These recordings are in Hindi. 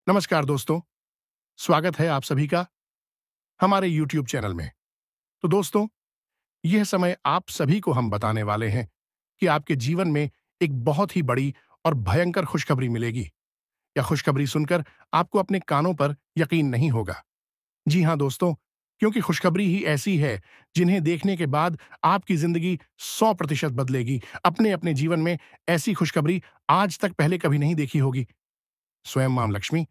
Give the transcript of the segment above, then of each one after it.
नमस्कार दोस्तों, स्वागत है आप सभी का हमारे YouTube चैनल में। तो दोस्तों, यह समय आप सभी को हम बताने वाले हैं कि आपके जीवन में एक बहुत ही बड़ी और भयंकर खुशखबरी मिलेगी। या खुशखबरी सुनकर आपको अपने कानों पर यकीन नहीं होगा। जी हाँ दोस्तों, क्योंकि खुशखबरी ही ऐसी है जिन्हें देखने के बाद आपकी जिंदगी 100% बदलेगी। अपने अपने जीवन में ऐसी खुशखबरी आज तक पहले कभी नहीं देखी होगी। स्वयं मां लक्ष्मी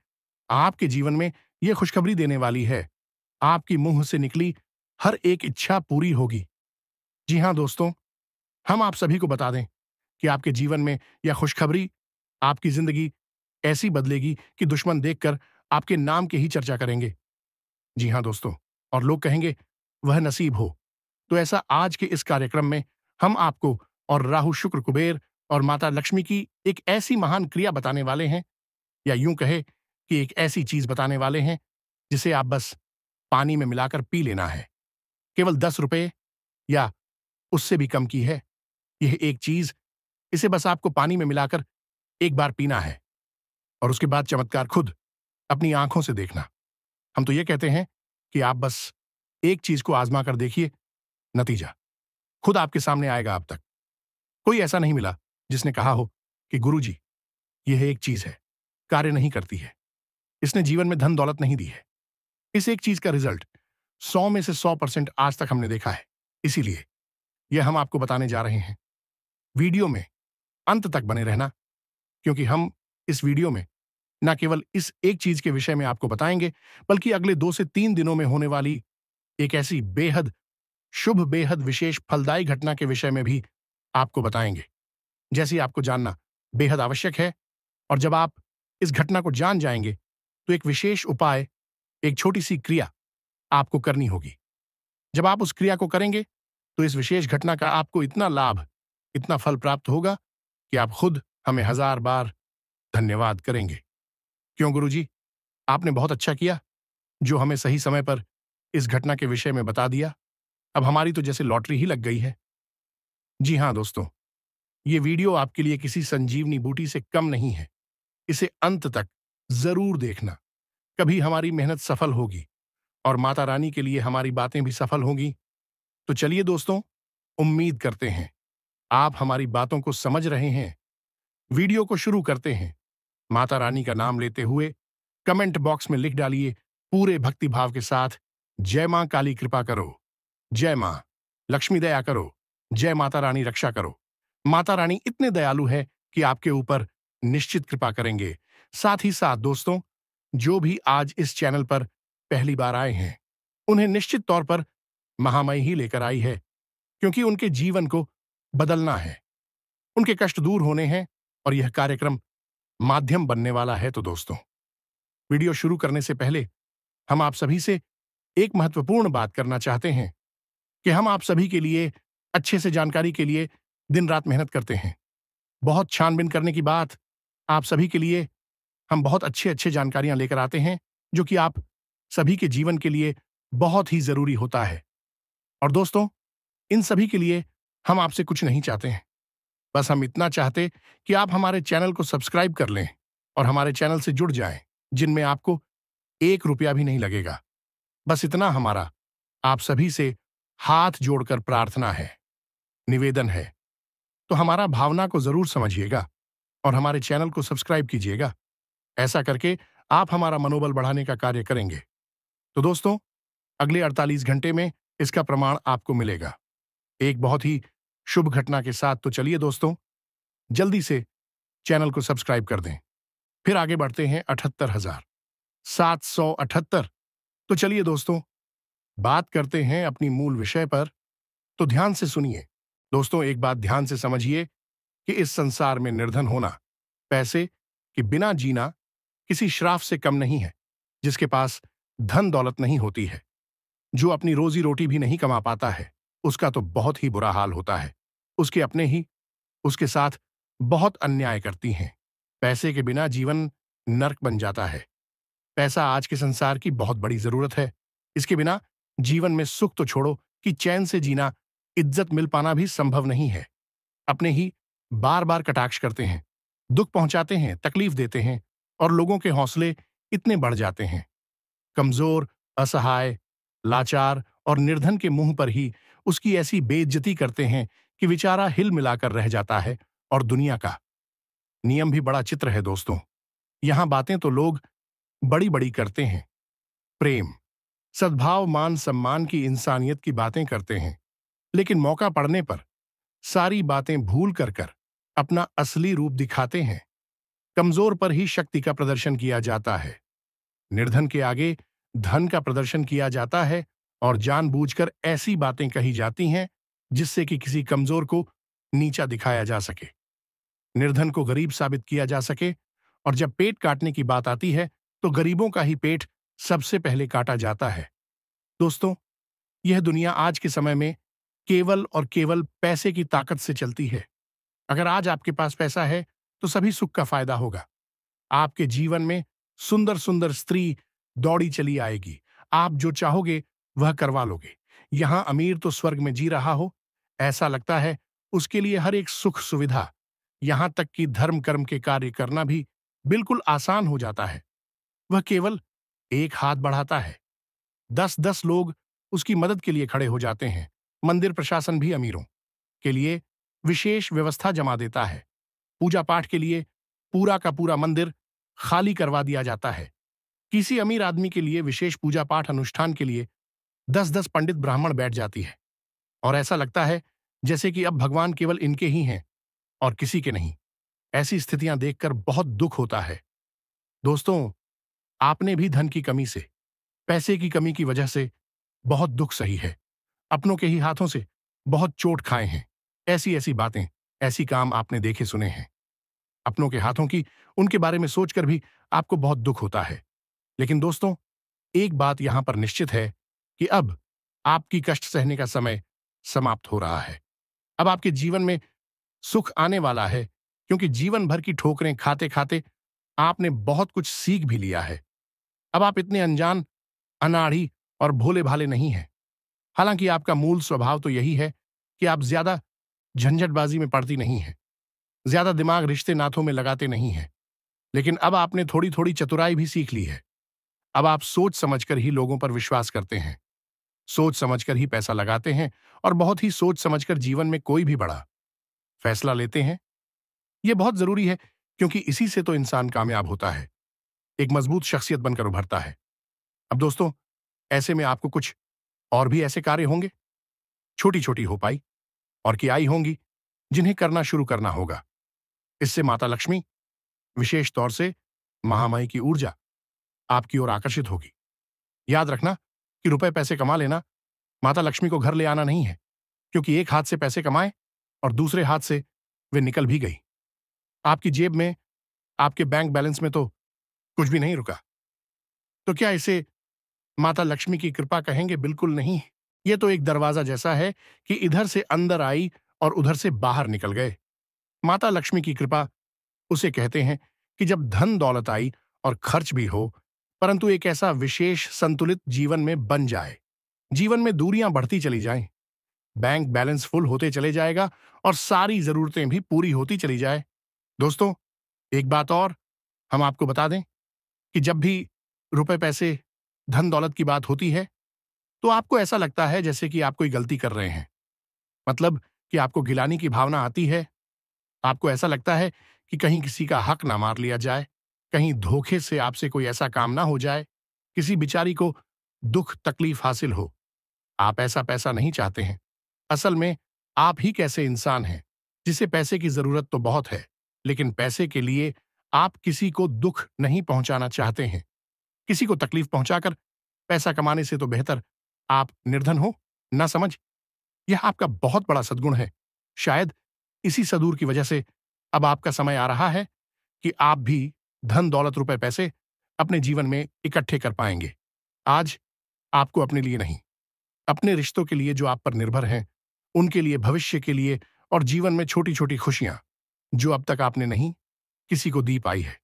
आपके जीवन में यह खुशखबरी देने वाली है। आपकी मुंह से निकली हर एक इच्छा पूरी होगी। जी हां दोस्तों, हम आप सभी को बता दें कि आपके जीवन में यह खुशखबरी आपकी जिंदगी ऐसी बदलेगी कि दुश्मन देखकर आपके नाम की ही चर्चा करेंगे। जी हां दोस्तों, और लोग कहेंगे वह नसीब हो। तो ऐसा आज के इस कार्यक्रम में हम आपको और राहु शुक्र कुबेर और माता लक्ष्मी की एक ऐसी महान क्रिया बताने वाले हैं, या यूं कहे कि एक ऐसी चीज बताने वाले हैं जिसे आप बस पानी में मिलाकर पी लेना है। केवल 10 रुपए या उससे भी कम की है यह एक चीज। इसे बस आपको पानी में मिलाकर एक बार पीना है और उसके बाद चमत्कार खुद अपनी आंखों से देखना। हम तो यह कहते हैं कि आप बस एक चीज को आजमा कर देखिए, नतीजा खुद आपके सामने आएगा। अब तक कोई ऐसा नहीं मिला जिसने कहा हो कि गुरुजी, यह एक चीज है, कार्य नहीं करती है, इसने जीवन में धन दौलत नहीं दी है। इस एक चीज का रिजल्ट 100 में से 100% आज तक हमने देखा है। इसीलिए यह हम आपको बताने जा रहे हैं। वीडियो में अंत तक बने रहना, क्योंकि हम इस वीडियो में न केवल इस एक चीज के विषय में आपको बताएंगे, बल्कि अगले 2 से 3 दिनों में होने वाली एक ऐसी बेहद शुभ, बेहद विशेष फलदायी घटना के विषय में भी आपको बताएंगे, जैसी आपको जानना बेहद आवश्यक है। और जब आप इस घटना को जान जाएंगे तो एक विशेष उपाय, एक छोटी सी क्रिया आपको करनी होगी। जब आप उस क्रिया को करेंगे तो इस विशेष घटना का आपको इतना लाभ, इतना फल प्राप्त होगा कि आप खुद हमें 1000 बार धन्यवाद करेंगे। क्यों गुरुजी, आपने बहुत अच्छा किया जो हमें सही समय पर इस घटना के विषय में बता दिया। अब हमारी तो जैसे लॉटरी ही लग गई है। जी हां दोस्तों, ये वीडियो आपके लिए किसी संजीवनी बूटी से कम नहीं है। इसे अंत तक जरूर देखना। कभी हमारी मेहनत सफल होगी और माता रानी के लिए हमारी बातें भी सफल होंगी। तो चलिए दोस्तों, उम्मीद करते हैं आप हमारी बातों को समझ रहे हैं। वीडियो को शुरू करते हैं। माता रानी का नाम लेते हुए कमेंट बॉक्स में लिख डालिए पूरे भक्ति भाव के साथ, जय मां काली कृपा करो, जय मां लक्ष्मी दया करो, जय माता रानी रक्षा करो। माता रानी इतने दयालु है कि आपके ऊपर निश्चित कृपा करेंगे। साथ ही साथ दोस्तों, जो भी आज इस चैनल पर पहली बार आए हैं, उन्हें निश्चित तौर पर महामाई ही लेकर आई है, क्योंकि उनके जीवन को बदलना है, उनके कष्ट दूर होने हैं और यह कार्यक्रम माध्यम बनने वाला है। तो दोस्तों, वीडियो शुरू करने से पहले हम आप सभी से एक महत्वपूर्ण बात करना चाहते हैं कि हम आप सभी के लिए अच्छे से जानकारी के लिए दिन रात मेहनत करते हैं। बहुत छानबीन करने की बात आप सभी के लिए हम बहुत अच्छे अच्छे जानकारियां लेकर आते हैं, जो कि आप सभी के जीवन के लिए बहुत ही जरूरी होता है। और दोस्तों, इन सभी के लिए हम आपसे कुछ नहीं चाहते हैं। बस हम इतना चाहते कि आप हमारे चैनल को सब्सक्राइब कर लें और हमारे चैनल से जुड़ जाएं, जिनमें आपको 1 रुपया भी नहीं लगेगा। बस इतना हमारा आप सभी से हाथ जोड़कर प्रार्थना है, निवेदन है। तो हमारा भावना को जरूर समझिएगा और हमारे चैनल को सब्सक्राइब कीजिएगा। ऐसा करके आप हमारा मनोबल बढ़ाने का कार्य करेंगे। तो दोस्तों, अगले 48 घंटे में इसका प्रमाण आपको मिलेगा, एक बहुत ही शुभ घटना के साथ। तो चलिए दोस्तों, जल्दी से चैनल को सब्सक्राइब कर दें। फिर आगे बढ़ते हैं 78,778। तो चलिए दोस्तों, बात करते हैं अपनी मूल विषय पर। तो ध्यान से सुनिए दोस्तों, एक बात ध्यान से समझिए कि इस संसार में निर्धन होना, पैसे के बिना जीना किसी श्राप से कम नहीं है। जिसके पास धन दौलत नहीं होती है, जो अपनी रोजी रोटी भी नहीं कमा पाता है, उसका तो बहुत ही बुरा हाल होता है। उसके अपने ही उसके साथ बहुत अन्याय करती हैं। पैसे के बिना जीवन नर्क बन जाता है। पैसा आज के संसार की बहुत बड़ी जरूरत है। इसके बिना जीवन में सुख तो छोड़ो कि चैन से जीना, इज्जत मिल पाना भी संभव नहीं है। अपने ही बार बार कटाक्ष करते हैं, दुख पहुंचाते हैं, तकलीफ देते हैं और लोगों के हौसले इतने बढ़ जाते हैं। कमजोर, असहाय, लाचार और निर्धन के मुंह पर ही उसकी ऐसी बेइज्जती करते हैं कि बेचारा हिल मिलाकर रह जाता है। और दुनिया का नियम भी बड़ा चित्र है दोस्तों। यहां बातें तो लोग बड़ी बड़ी करते हैं, प्रेम, सद्भाव, मान सम्मान की, इंसानियत की बातें करते हैं, लेकिन मौका पड़ने पर सारी बातें भूल कर अपना असली रूप दिखाते हैं। कमजोर पर ही शक्ति का प्रदर्शन किया जाता है, निर्धन के आगे धन का प्रदर्शन किया जाता है, और जानबूझकर ऐसी बातें कही जाती हैं जिससे कि किसी कमजोर को नीचा दिखाया जा सके, निर्धन को गरीब साबित किया जा सके। और जब पेट काटने की बात आती है तो गरीबों का ही पेट सबसे पहले काटा जाता है। दोस्तों, यह दुनिया आज के समय में केवल और केवल पैसे की ताकत से चलती है। अगर आज आपके पास पैसा है तो सभी सुख का फायदा होगा। आपके जीवन में सुंदर सुंदर स्त्री दौड़ी चली आएगी, आप जो चाहोगे वह करवा लोगे। यहां अमीर तो स्वर्ग में जी रहा हो, ऐसा लगता है उसके लिए हर एक सुख सुविधा, यहां तक कि धर्म कर्म के कार्य करना भी बिल्कुल आसान हो जाता है। वह केवल एक हाथ बढ़ाता है, 10-10 लोग उसकी मदद के लिए खड़े हो जाते हैं। मंदिर प्रशासन भी अमीरों के लिए विशेष व्यवस्था जमा देता है। पूजा पाठ के लिए पूरा का पूरा मंदिर खाली करवा दिया जाता है। किसी अमीर आदमी के लिए विशेष पूजा पाठ अनुष्ठान के लिए 10-10 पंडित ब्राह्मण बैठ जाती है, और ऐसा लगता है जैसे कि अब भगवान केवल इनके ही हैं और किसी के नहीं। ऐसी स्थितियां देखकर बहुत दुख होता है। दोस्तों, आपने भी धन की कमी से, पैसे की कमी की वजह से बहुत दुख सही है, अपनों के ही हाथों से बहुत चोट खाए हैं। ऐसी ऐसी बातें, ऐसी काम आपने देखे सुने हैं अपनों के हाथों की, उनके बारे में सोचकर भी आपको बहुत दुख होता है। लेकिन दोस्तों, एक बात यहां पर निश्चित है कि अब आपकी कष्ट सहने का समय समाप्त हो रहा है। अब आपके जीवन में सुख आने वाला है, क्योंकि जीवन भर की ठोकरें खाते खाते आपने बहुत कुछ सीख भी लिया है। अब आप इतने अनजान, अनाड़ी और भोले भाले नहीं हैं। हालांकि आपका मूल स्वभाव तो यही है कि आप ज्यादा झंझटबाजी में पड़ती नहीं हैं, ज्यादा दिमाग रिश्ते नाथों में लगाते नहीं हैं। लेकिन अब आपने थोड़ी थोड़ी चतुराई भी सीख ली है। अब आप सोच समझकर ही लोगों पर विश्वास करते हैं, सोच समझकर ही पैसा लगाते हैं, और बहुत ही सोच समझकर जीवन में कोई भी बड़ा फैसला लेते हैं। यह बहुत जरूरी है, क्योंकि इसी से तो इंसान कामयाब होता है, एक मजबूत शख्सियत बनकर उभरता है। अब दोस्तों, ऐसे में आपको कुछ और भी ऐसे कार्य होंगे, छोटी छोटी हो पाई और की आई होंगी, जिन्हें करना शुरू करना होगा। इससे माता लक्ष्मी, विशेष तौर से महामाई की ऊर्जा आपकी ओर आकर्षित होगी। याद रखना कि रुपए पैसे कमा लेना माता लक्ष्मी को घर ले आना नहीं है, क्योंकि एक हाथ से पैसे कमाए और दूसरे हाथ से वे निकल भी गई। आपकी जेब में, आपके बैंक बैलेंस में तो कुछ भी नहीं रुका। तो क्या इसे माता लक्ष्मी की कृपा कहेंगे? बिल्कुल नहीं। ये तो एक दरवाजा जैसा है कि इधर से अंदर आई और उधर से बाहर निकल गए। माता लक्ष्मी की कृपा उसे कहते हैं कि जब धन दौलत आई और खर्च भी हो, परंतु एक ऐसा विशेष संतुलित जीवन में बन जाए, जीवन में दूरियां बढ़ती चली जाएं, बैंक बैलेंस फुल होते चले जाएगा और सारी जरूरतें भी पूरी होती चली जाए। दोस्तों, एक बात और हम आपको बता दें कि जब भी रुपए पैसे, धन दौलत की बात होती है, तो आपको ऐसा लगता है जैसे कि आप कोई गलती कर रहे हैं। मतलब कि आपको गिलानी की भावना आती है। आपको ऐसा लगता है कि कहीं किसी का हक ना मार लिया जाए, कहीं धोखे से आपसे कोई ऐसा काम ना हो जाए, किसी बिचारी को दुख तकलीफ हासिल हो। आप ऐसा पैसा नहीं चाहते हैं। असल में आप ही कैसे इंसान हैं जिसे पैसे की जरूरत तो बहुत है, लेकिन पैसे के लिए आप किसी को दुख नहीं पहुंचाना चाहते हैं। किसी को तकलीफ पहुंचाकर पैसा कमाने से तो बेहतर आप निर्धन हो, ना समझ। यह आपका बहुत बड़ा सद्गुण है। शायद इसी सदूर की वजह से अब आपका समय आ रहा है कि आप भी धन दौलत रुपए पैसे अपने जीवन में इकट्ठे कर पाएंगे। आज आपको अपने लिए नहीं, अपने रिश्तों के लिए जो आप पर निर्भर हैं, उनके लिए, भविष्य के लिए, और जीवन में छोटी छोटी खुशियां जो अब तक आपने नहीं किसी को दी पाई है,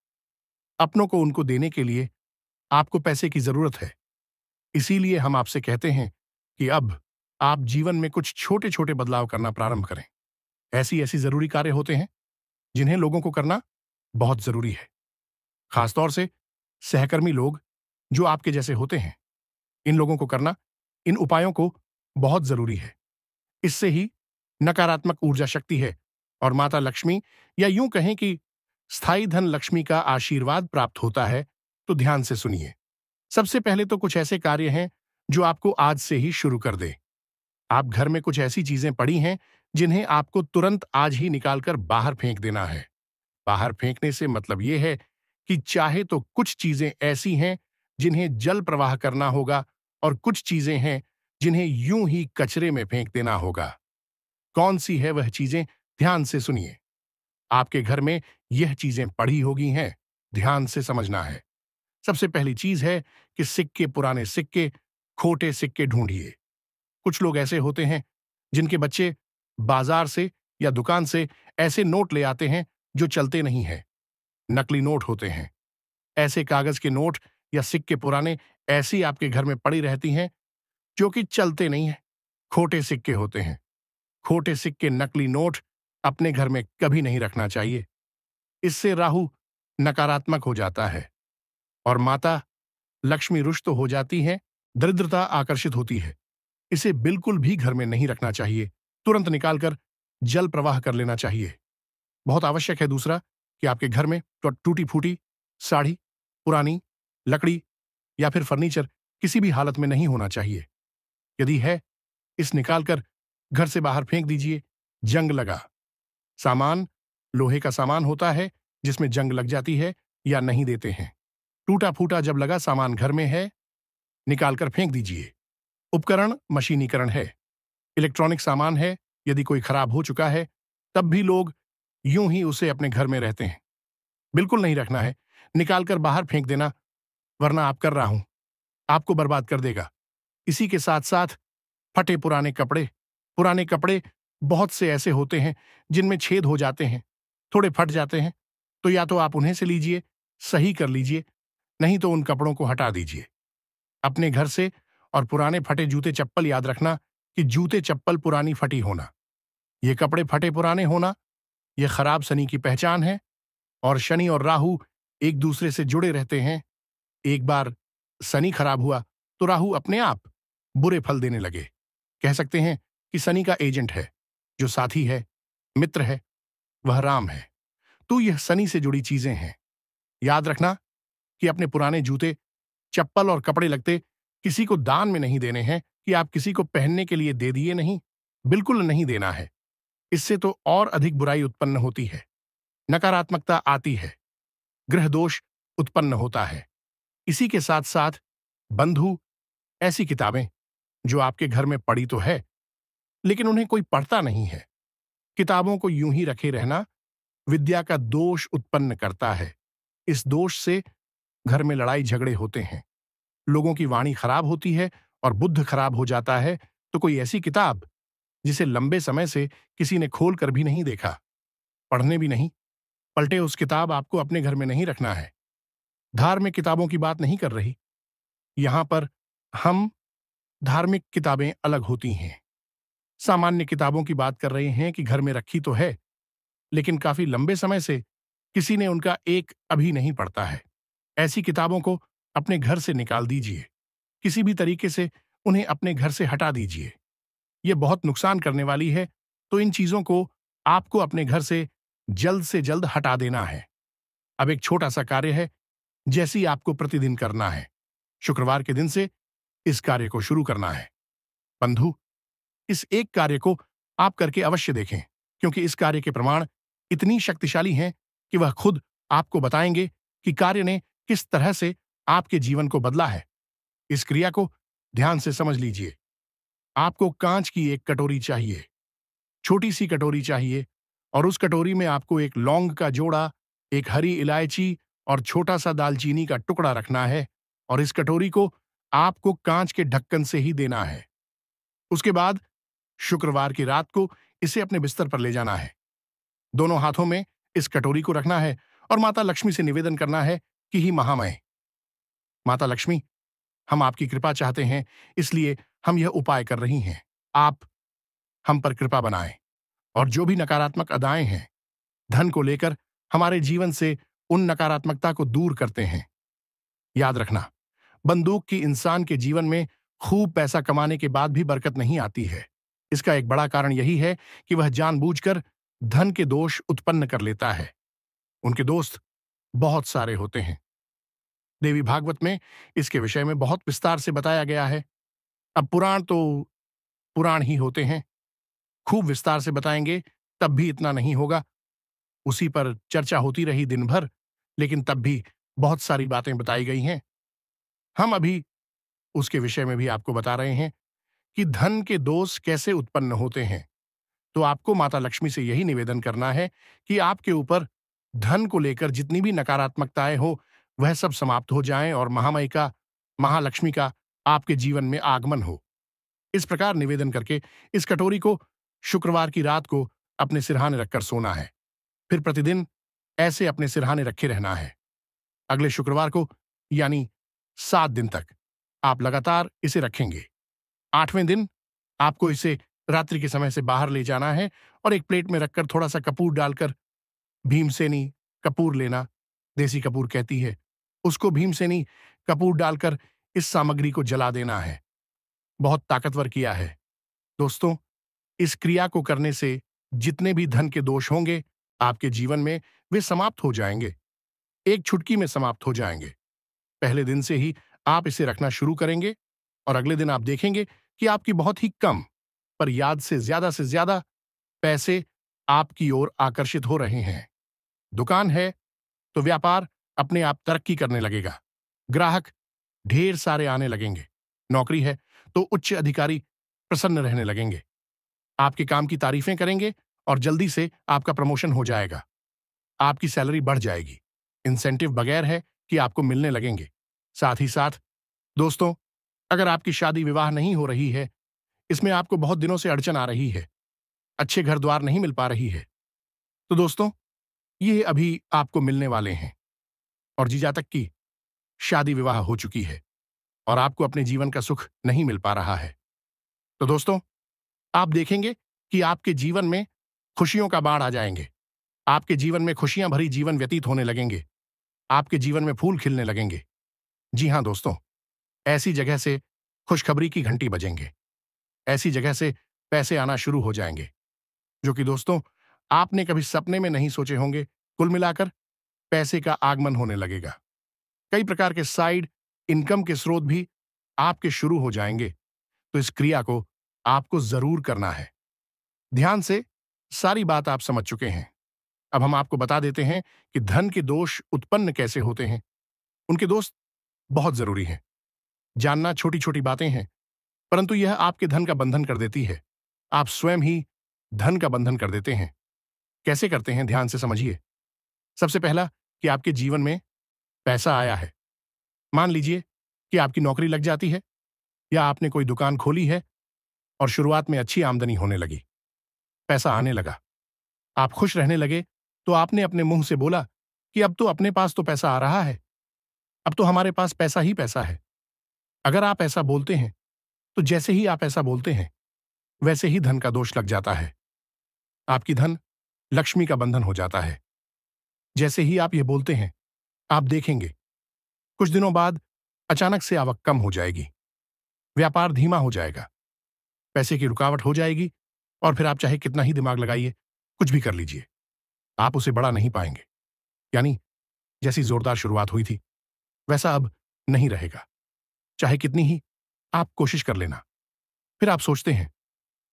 अपनों को उनको देने के लिए आपको पैसे की जरूरत है। इसीलिए हम आपसे कहते हैं कि अब आप जीवन में कुछ छोटे छोटे बदलाव करना प्रारंभ करें। ऐसी ऐसी जरूरी कार्य होते हैं जिन्हें लोगों को करना बहुत जरूरी है। खासतौर से सहकर्मी लोग जो आपके जैसे होते हैं, इन लोगों को करना, इन उपायों को बहुत जरूरी है। इससे ही नकारात्मक ऊर्जा शक्ति है और माता लक्ष्मी या यूं कहें कि स्थायी धन लक्ष्मी का आशीर्वाद प्राप्त होता है। तो ध्यान से सुनिए। सबसे पहले तो कुछ ऐसे कार्य हैं जो आपको आज से ही शुरू कर दे। आप घर में कुछ ऐसी चीजें पड़ी हैं जिन्हें आपको तुरंत आज ही निकालकर बाहर फेंक देना है। बाहर फेंकने से मतलब यह है कि चाहे तो कुछ चीजें ऐसी हैं जिन्हें जल प्रवाह करना होगा और कुछ चीजें हैं जिन्हें यूं ही कचरे में फेंक देना होगा। कौन सी है वह चीजें, ध्यान से सुनिए। आपके घर में यह चीजें पड़ी होगी हैं, ध्यान से समझना है। सबसे पहली चीज है कि सिक्के, पुराने सिक्के, खोटे सिक्के ढूंढिए। कुछ लोग ऐसे होते हैं जिनके बच्चे बाजार से या दुकान से ऐसे नोट ले आते हैं जो चलते नहीं हैं, नकली नोट होते हैं। ऐसे कागज के नोट या सिक्के पुराने ऐसी आपके घर में पड़ी रहती हैं जो कि चलते नहीं हैं, खोटे सिक्के होते हैं। खोटे सिक्के, नकली नोट अपने घर में कभी नहीं रखना चाहिए। इससे राहु नकारात्मक हो जाता है और माता लक्ष्मी रुष्ट हो जाती है, दरिद्रता आकर्षित होती है। इसे बिल्कुल भी घर में नहीं रखना चाहिए, तुरंत निकालकर जल प्रवाह कर लेना चाहिए। बहुत आवश्यक है दूसरा कि आपके घर में टूटी फूटी साड़ी, पुरानी लकड़ी या फिर फर्नीचर किसी भी हालत में नहीं होना चाहिए। यदि है, इस निकालकर घर से बाहर फेंक दीजिए। जंग लगा सामान लोहे का सामान होता है जिसमें जंग लग जाती है या नहीं देते हैं। टूटा फूटा जब लगा सामान घर में है, निकालकर फेंक दीजिए। उपकरण मशीनीकरण है, इलेक्ट्रॉनिक सामान है, यदि कोई खराब हो चुका है तब भी लोग यूं ही उसे अपने घर में रहते हैं। बिल्कुल नहीं रखना है, निकालकर बाहर फेंक देना, वरना आप कर रहा हूं, आपको बर्बाद कर देगा। इसी के साथ साथ फटे पुराने कपड़े बहुत से ऐसे होते हैं जिनमें छेद हो जाते हैं, थोड़े फट जाते हैं। तो या तो आप उन्हें से लीजिए, सही कर लीजिए, नहीं तो उन कपड़ों को हटा दीजिए अपने घर से। और पुराने फटे जूते चप्पल, याद रखना कि जूते चप्पल पुरानी फटी होना, ये कपड़े फटे पुराने होना, ये खराब शनि की पहचान है। और शनि और राहु एक दूसरे से जुड़े रहते हैं। एक बार शनि खराब हुआ तो राहु अपने आप बुरे फल देने लगे। कह सकते हैं कि शनि का एजेंट है, जो साथी है, मित्र है, वह राम है। तो यह शनि से जुड़ी चीजें हैं। याद रखना कि अपने पुराने जूते, चप्पल और कपड़े लगते किसी को दान में नहीं देने हैं कि आप किसी को पहनने के लिए दे दिए, नहीं, बिल्कुल नहीं देना है। इससे तो और अधिक बुराई उत्पन्न होती है, नकारात्मकता आती है, ग्रह दोष उत्पन्न होता है। इसी के साथ साथ बंधु, ऐसी किताबें जो आपके घर में पड़ी तो है लेकिन उन्हें कोई पढ़ता नहीं है, किताबों को यूं ही रखे रहना विद्या का दोष उत्पन्न करता है। इस दोष से घर में लड़ाई झगड़े होते हैं, लोगों की वाणी खराब होती है और बुद्ध खराब हो जाता है। तो कोई ऐसी किताब जिसे लंबे समय से किसी ने खोल कर भी नहीं देखा, पढ़ने भी नहीं, पलटे, उस किताब आपको अपने घर में नहीं रखना है। धार्मिक किताबों की बात नहीं कर रही यहां पर हम, धार्मिक किताबें अलग होती हैं। सामान्य किताबों की बात कर रहे हैं कि घर में रखी तो है लेकिन काफी लंबे समय से किसी ने उनका एक अभी नहीं पढ़ता है। ऐसी किताबों को अपने घर से निकाल दीजिए, किसी भी तरीके से उन्हें अपने घर से हटा दीजिए। ये बहुत नुकसान करने वाली है, तो इन चीजों को आपको अपने घर से जल्द हटा देना है। अब एक छोटा सा कार्य है, जैसी आपको प्रतिदिन करना है। शुक्रवार के दिन से इस कार्य को शुरू करना है। बंधु, इस एक कार्य को आप करके अवश्य देखें, क्योंकि इस कार्य के प्रमाण इतनी शक्तिशाली हैं कि वह खुद आपको बताएंगे कि कार्य ने किस तरह से आपके जीवन को बदला है। इस क्रिया को ध्यान से समझ लीजिए। आपको कांच की एक कटोरी चाहिए, छोटी सी कटोरी चाहिए, और उस कटोरी में आपको एक लौंग का जोड़ा, एक हरी इलायची और छोटा सा दालचीनी का टुकड़ा रखना है। और इस कटोरी को आपको कांच के ढक्कन से ही देना है। उसके बाद शुक्रवार की रात को इसे अपने बिस्तर पर ले जाना है। दोनों हाथों में इस कटोरी को रखना है और माता लक्ष्मी से निवेदन करना है कि ही महामय माता लक्ष्मी, हम आपकी कृपा चाहते हैं, इसलिए हम यह उपाय कर रही हैं। आप हम पर कृपा बनाएं और जो भी नकारात्मक अदाएं हैं, धन को लेकर हमारे जीवन से उन नकारात्मकता को दूर करते हैं। याद रखना, बंदूक की इंसान के जीवन में खूब पैसा कमाने के बाद भी बरकत नहीं आती है। इसका एक बड़ा कारण यही है कि वह जानबूझकर धन के दोष उत्पन्न कर लेता है। उनके दोस्त बहुत सारे होते हैं। देवी भागवत में इसके विषय में बहुत विस्तार से बताया गया है। अब पुराण तो पुराण ही होते हैं, खूब विस्तार से बताएंगे तब भी इतना नहीं होगा। उसी पर चर्चा होती रही दिन भर, लेकिन तब भी बहुत सारी बातें बताई गई हैं। हम अभी उसके विषय में भी आपको बता रहे हैं कि धन के दोष कैसे उत्पन्न होते हैं। तो आपको माता लक्ष्मी से यही निवेदन करना है कि आपके ऊपर धन को लेकर जितनी भी नकारात्मकताएं हो, वह सब समाप्त हो जाएं और महामयी का, महालक्ष्मी का आपके जीवन में आगमन हो। इस प्रकार निवेदन करके इस कटोरी को शुक्रवार की रात को अपने सिरहाने रखकर सोना है। फिर प्रतिदिन ऐसे अपने सिरहाने रखे रहना है। अगले शुक्रवार को, यानी 7 दिन तक आप लगातार इसे रखेंगे। 8वें दिन आपको इसे रात्रि के समय से बाहर ले जाना है और एक प्लेट में रखकर थोड़ा सा कपूर डालकर, भीमसेनी कपूर लेना, देसी कपूर कहती है, उसको भीमसेनी कपूर डालकर इस सामग्री को जला देना है। बहुत ताकतवर किया है दोस्तों। इस क्रिया को करने से जितने भी धन के दोष होंगे आपके जीवन में, वे समाप्त हो जाएंगे, एक चुटकी में समाप्त हो जाएंगे। पहले दिन से ही आप इसे रखना शुरू करेंगे और अगले दिन आप देखेंगे कि आपकी बहुत ही कम पर याद से ज्यादा पैसे आपकी ओर आकर्षित हो रहे हैं। दुकान है तो व्यापार अपने आप तरक्की करने लगेगा, ग्राहक ढेर सारे आने लगेंगे। नौकरी है तो उच्च अधिकारी प्रसन्न रहने लगेंगे, आपके काम की तारीफें करेंगे और जल्दी से आपका प्रमोशन हो जाएगा, आपकी सैलरी बढ़ जाएगी। इंसेंटिव बगैर है कि आपको मिलने लगेंगे। साथ ही साथ दोस्तों, अगर आपकी शादी विवाह नहीं हो रही है, इसमें आपको बहुत दिनों से अड़चन आ रही है, अच्छे घर द्वार नहीं मिल पा रही है, तो दोस्तों ये अभी आपको मिलने वाले हैं। और जीजा तक की शादी विवाह हो चुकी है और आपको अपने जीवन का सुख नहीं मिल पा रहा है, तो दोस्तों आप देखेंगे कि आपके जीवन में खुशियों का बाढ़ आ जाएंगे। आपके जीवन में खुशियां भरी जीवन व्यतीत होने लगेंगे, आपके जीवन में फूल खिलने लगेंगे। जी हां दोस्तों, ऐसी जगह से खुशखबरी की घंटी बजेंगे, ऐसी जगह से पैसे आना शुरू हो जाएंगे जो कि दोस्तों आपने कभी सपने में नहीं सोचे होंगे। कुल मिलाकर पैसे का आगमन होने लगेगा। कई प्रकार के साइड इनकम के स्रोत भी आपके शुरू हो जाएंगे। तो इस क्रिया को आपको जरूर करना है। ध्यान से सारी बात आप समझ चुके हैं। अब हम आपको बता देते हैं कि धन के दोष उत्पन्न कैसे होते हैं। उनके दोस्त बहुत जरूरी हैं। जानना छोटी छोटी बातें हैं, परंतु यह आपके धन का बंधन कर देती है। आप स्वयं ही धन का बंधन कर देते हैं। कैसे करते हैं, ध्यान से समझिए। सबसे पहला कि आपके जीवन में पैसा आया है। मान लीजिए कि आपकी नौकरी लग जाती है या आपने कोई दुकान खोली है और शुरुआत में अच्छी आमदनी होने लगी, पैसा आने लगा, आप खुश रहने लगे, तो आपने अपने मुंह से बोला कि अब तो अपने पास तो पैसा आ रहा है, अब तो हमारे पास पैसा ही पैसा है। अगर आप ऐसा बोलते हैं तो जैसे ही आप ऐसा बोलते हैं वैसे ही धन का दोष लग जाता है। आपकी धन लक्ष्मी का बंधन हो जाता है। जैसे ही आप ये बोलते हैं, आप देखेंगे कुछ दिनों बाद अचानक से आवक कम हो जाएगी, व्यापार धीमा हो जाएगा, पैसे की रुकावट हो जाएगी और फिर आप चाहे कितना ही दिमाग लगाइए, कुछ भी कर लीजिए, आप उसे बढ़ा नहीं पाएंगे। यानी जैसी जोरदार शुरुआत हुई थी वैसा अब नहीं रहेगा, चाहे कितनी ही आप कोशिश कर लेना। फिर आप सोचते हैं,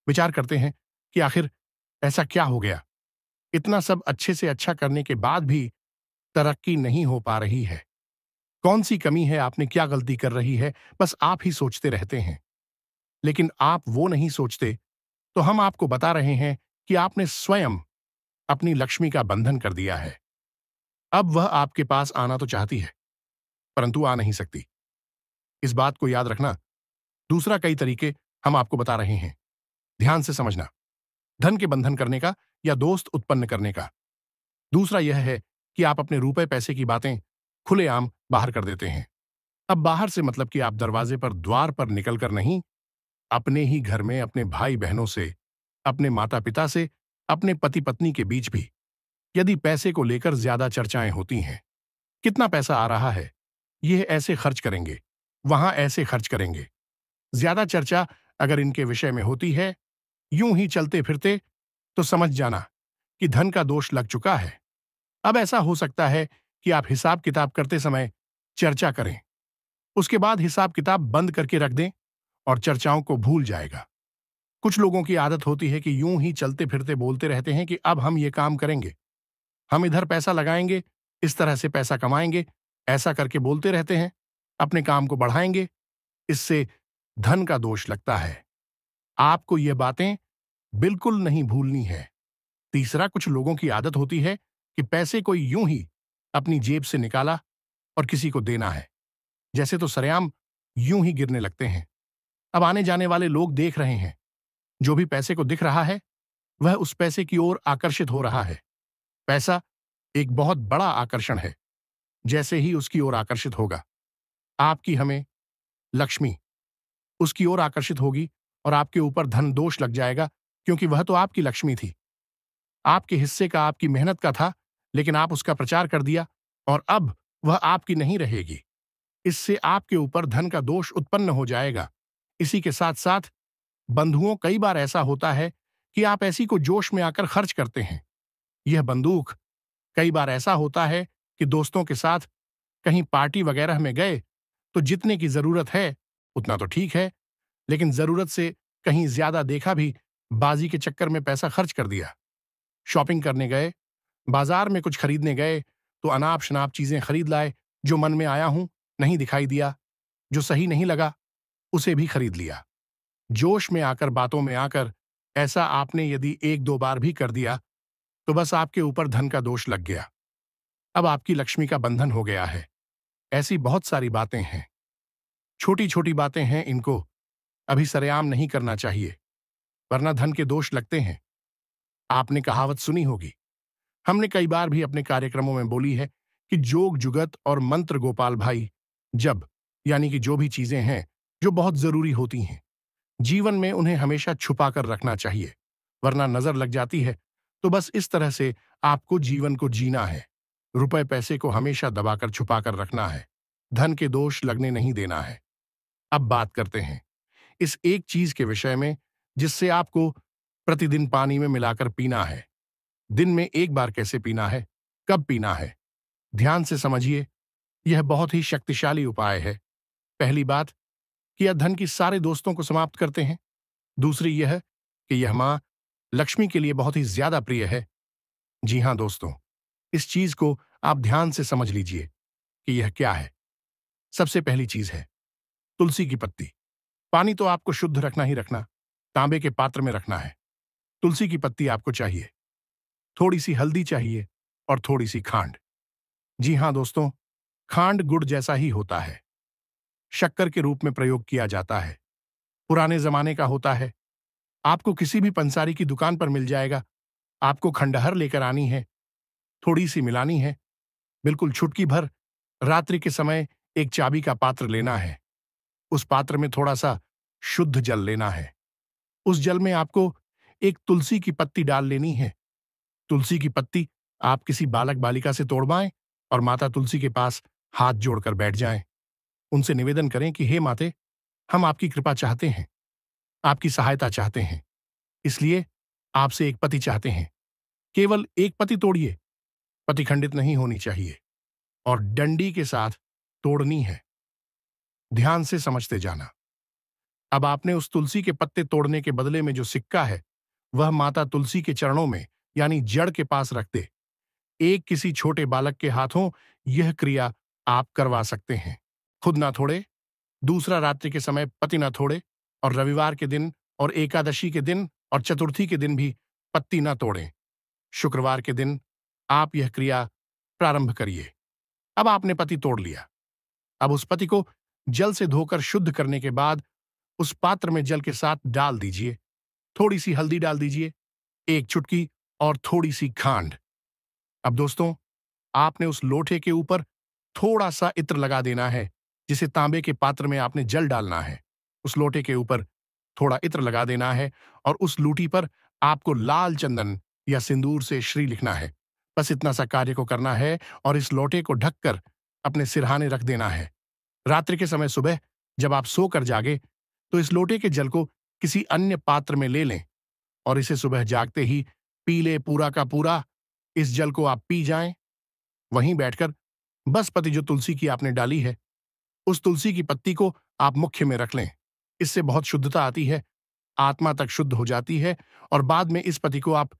विचार करते हैं कि आखिर ऐसा क्या हो गया, इतना सब अच्छे से अच्छा करने के बाद भी तरक्की नहीं हो पा रही है। कौन सी कमी है, आपने क्या गलती कर रही है, बस आप ही सोचते रहते हैं। लेकिन आप वो नहीं सोचते, तो हम आपको बता रहे हैं कि आपने स्वयं अपनी लक्ष्मी का बंधन कर दिया है। अब वह आपके पास आना तो चाहती है, परंतु आ नहीं सकती। इस बात को याद रखना। दूसरा कई तरीके हम आपको बता रहे हैं, ध्यान से समझना। धन के बंधन करने का या दोस्त उत्पन्न करने का दूसरा यह है कि आप अपने रुपए पैसे की बातें खुलेआम बाहर कर देते हैं। अब बाहर से मतलब कि आप दरवाजे पर, द्वार पर निकलकर नहीं, अपने ही घर में अपने भाई बहनों से, अपने माता पिता से, अपने पति पत्नी के बीच भी यदि पैसे को लेकर ज्यादा चर्चाएं होती हैं, कितना पैसा आ रहा है, ये ऐसे खर्च करेंगे, वहां ऐसे खर्च करेंगे। ज्यादा चर्चा अगर इनके विषय में होती है, यूं ही चलते फिरते, तो समझ जाना कि धन का दोष लग चुका है। अब ऐसा हो सकता है कि आप हिसाब किताब करते समय चर्चा करें, उसके बाद हिसाब किताब बंद करके रख दें और चर्चाओं को भूल जाएगा। कुछ लोगों की आदत होती है कि यूं ही चलते फिरते बोलते रहते हैं कि अब हम ये काम करेंगे, हम इधर पैसा लगाएंगे, इस तरह से पैसा कमाएंगे, ऐसा करके बोलते रहते हैं, अपने काम को बढ़ाएंगे। इससे धन का दोष लगता है। आपको ये बातें बिल्कुल नहीं भूलनी है। तीसरा, कुछ लोगों की आदत होती है कि पैसे को यूं ही अपनी जेब से निकाला और किसी को देना है, जैसे तो सरेआम यूं ही गिरने लगते हैं। अब आने जाने वाले लोग देख रहे हैं, जो भी पैसे को दिख रहा है वह उस पैसे की ओर आकर्षित हो रहा है। पैसा एक बहुत बड़ा आकर्षण है। जैसे ही उसकी ओर आकर्षित होगा, आपकी हमें लक्ष्मी उसकी ओर आकर्षित होगी और आपके ऊपर धन दोष लग जाएगा, क्योंकि वह तो आपकी लक्ष्मी थी, आपके हिस्से का, आपकी मेहनत का था, लेकिन आप उसका प्रचार कर दिया और अब वह आपकी नहीं रहेगी। इससे आपके ऊपर धन का दोष उत्पन्न हो जाएगा। इसी के साथ साथ बंधुओं, कई बार ऐसा होता है कि आप ऐसी को जोश में आकर खर्च करते हैं। यह बंदूक कई बार ऐसा होता है कि दोस्तों के साथ कहीं पार्टी वगैरह में गए तो जितने की जरूरत है उतना तो ठीक है, लेकिन जरूरत से कहीं ज्यादा देखा भी, बाजी के चक्कर में पैसा खर्च कर दिया। शॉपिंग करने गए, बाजार में कुछ खरीदने गए तो अनाप शनाप चीजें खरीद लाए। जो मन में आया हूं, नहीं दिखाई दिया, जो सही नहीं लगा उसे भी खरीद लिया। जोश में आकर, बातों में आकर ऐसा आपने यदि एक दो बार भी कर दिया तो बस आपके ऊपर धन का दोष लग गया। अब आपकी लक्ष्मी का बंधन हो गया है। ऐसी बहुत सारी बातें हैं, छोटी छोटी बातें हैं, इनको अभी सरेआम नहीं करना चाहिए, वरना धन के दोष लगते हैं। आपने कहावत सुनी होगी, हमने कई बार भी अपने कार्यक्रमों में बोली है कि जोग जुगत और मंत्र गोपाल भाई, जब यानी कि जो भी चीजें हैं जो बहुत जरूरी होती हैं जीवन में, उन्हें हमेशा छुपा कर रखना चाहिए, वरना नजर लग जाती है। तो बस इस तरह से आपको जीवन को जीना है। रुपए पैसे को हमेशा दबाकर छुपा कर रखना है, धन के दोष लगने नहीं देना है। अब बात करते हैं इस एक चीज के विषय में जिससे आपको प्रतिदिन पानी में मिलाकर पीना है। दिन में एक बार कैसे पीना है, कब पीना है, ध्यान से समझिए। यह बहुत ही शक्तिशाली उपाय है। पहली बात कि यह धन की सारे दोस्तों को समाप्त करते हैं। दूसरी यह कि यह मां लक्ष्मी के लिए बहुत ही ज्यादा प्रिय है। जी हां दोस्तों, इस चीज को आप ध्यान से समझ लीजिए कि यह क्या है। सबसे पहली चीज है तुलसी की पत्ती। पानी तो आपको शुद्ध रखना ही रखना, तांबे के पात्र में रखना है। तुलसी की पत्ती आपको चाहिए, थोड़ी सी हल्दी चाहिए और थोड़ी सी खांड। जी हां दोस्तों, खांड गुड़ जैसा ही होता है, शक्कर के रूप में प्रयोग किया जाता है, पुराने जमाने का होता है। आपको किसी भी पंसारी की दुकान पर मिल जाएगा। आपको खंडहर लेकर आनी है, थोड़ी सी मिलानी है, बिल्कुल चुटकी भर। रात्रि के समय एक चाबी का पात्र लेना है, उस पात्र में थोड़ा सा शुद्ध जल लेना है। उस जल में आपको एक तुलसी की पत्ती डाल लेनी है। तुलसी की पत्ती आप किसी बालक बालिका से तोड़वाएं और माता तुलसी के पास हाथ जोड़कर बैठ जाएं। उनसे निवेदन करें कि हे माते, हम आपकी कृपा चाहते हैं, आपकी सहायता चाहते हैं, इसलिए आपसे एक पति चाहते हैं। केवल एक पति तोड़िए, पति खंडित नहीं होनी चाहिए और डंडी के साथ तोड़नी है। ध्यान से समझते जाना। अब आपने उस तुलसी के पत्ते तोड़ने के बदले में जो सिक्का है वह माता तुलसी के चरणों में यानी जड़ के पास रख दे। एक किसी छोटे बालक के हाथों यह क्रिया आप करवा सकते हैं। खुद ना तोड़े, दूसरा रात्रि के समय पति ना तोड़े, और रविवार के दिन और एकादशी के दिन और चतुर्थी के दिन भी पत्ती ना तोड़ें। शुक्रवार के दिन आप यह क्रिया प्रारंभ करिए। अब आपने पति तोड़ लिया। अब उस पति को जल से धोकर शुद्ध करने के बाद उस पात्र में जल के साथ डाल दीजिए। थोड़ी सी हल्दी डाल दीजिए, एक चुटकी, और थोड़ी सी खांड। अब दोस्तों, आपने उस लोटे के ऊपर थोड़ा सा इत्र लगा देना है, जिसे तांबे के पात्र में आपने जल डालना है। उस लोटे के ऊपर थोड़ा इत्र लगा देना है और उस लूटी पर आपको लाल चंदन या सिंदूर से श्री लिखना है। बस इतना सा कार्य को करना है और इस लोटे को ढककर अपने सिरहाने रख देना है। रात्रि के समय सुबह जब आप सोकर जागे तो इस लोटे के जल को किसी अन्य पात्र में ले लें और इसे सुबह जागते ही पी ले पूरा का पूरा। इस जल को आप पी जाएं। वहीं बैठकर बस पति जो तुलसी की आपने डाली है, उस तुलसी की पत्ती को आप मुख्य में रख लें। इससे बहुत शुद्धता आती है, आत्मा तक शुद्ध हो जाती है और बाद में इस पति को आप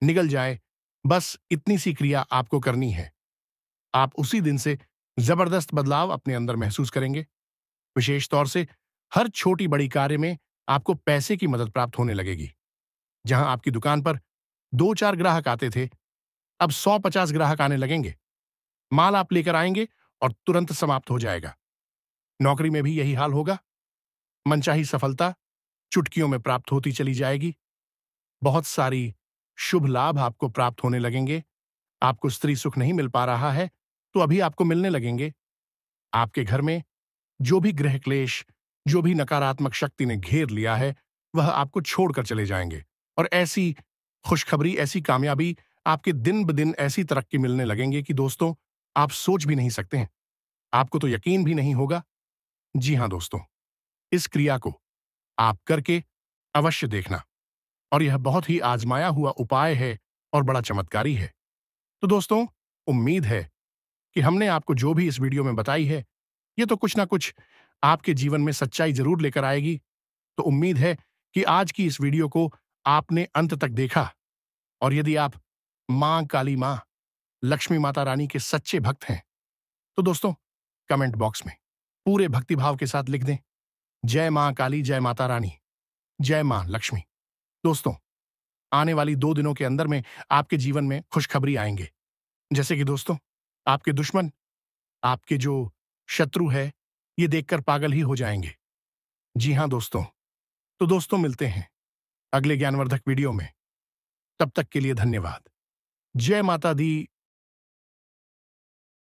निगल जाए। बस इतनी सी क्रिया आपको करनी है। आप उसी दिन से जबरदस्त बदलाव अपने अंदर महसूस करेंगे। विशेष तौर से हर छोटी बड़ी कार्य में आपको पैसे की मदद प्राप्त होने लगेगी। जहां आपकी दुकान पर 2-4 ग्राहक आते थे, अब 100-50 ग्राहक आने लगेंगे। माल आप लेकर आएंगे और तुरंत समाप्त हो जाएगा। नौकरी में भी यही हाल होगा। मनचाही सफलता चुटकियों में प्राप्त होती चली जाएगी। बहुत सारी शुभ लाभ आपको प्राप्त होने लगेंगे। आपको स्त्री सुख नहीं मिल पा रहा है तो अभी आपको मिलने लगेंगे। आपके घर में जो भी ग्रह क्लेश, जो भी नकारात्मक शक्ति ने घेर लिया है, वह आपको छोड़कर चले जाएंगे और ऐसी खुशखबरी, ऐसी कामयाबी आपके दिन ब दिन ऐसी तरक्की मिलने लगेंगे कि दोस्तों आप सोच भी नहीं सकते हैं। आपको तो यकीन भी नहीं होगा। जी हां दोस्तों, इस क्रिया को आप करके अवश्य देखना और यह बहुत ही आजमाया हुआ उपाय है और बड़ा चमत्कारी है। तो दोस्तों, उम्मीद है कि हमने आपको जो भी इस वीडियो में बताई है, ये तो कुछ ना कुछ आपके जीवन में सच्चाई जरूर लेकर आएगी। तो उम्मीद है कि आज की इस वीडियो को आपने अंत तक देखा और यदि आप मां काली मां, लक्ष्मी माता रानी के सच्चे भक्त हैं, तो दोस्तों कमेंट बॉक्स में पूरे भक्तिभाव के साथ लिख दें, जय मां काली, जय माता रानी, जय मां लक्ष्मी। दोस्तों, आने वाली 2 दिनों के अंदर में आपके जीवन में खुशखबरी आएंगे। जैसे कि दोस्तों, आपके दुश्मन, आपके जो शत्रु है, ये देखकर पागल ही हो जाएंगे। जी हां दोस्तों, तो दोस्तों मिलते हैं अगले ज्ञानवर्धक वीडियो में। तब तक के लिए धन्यवाद। जय माता दी।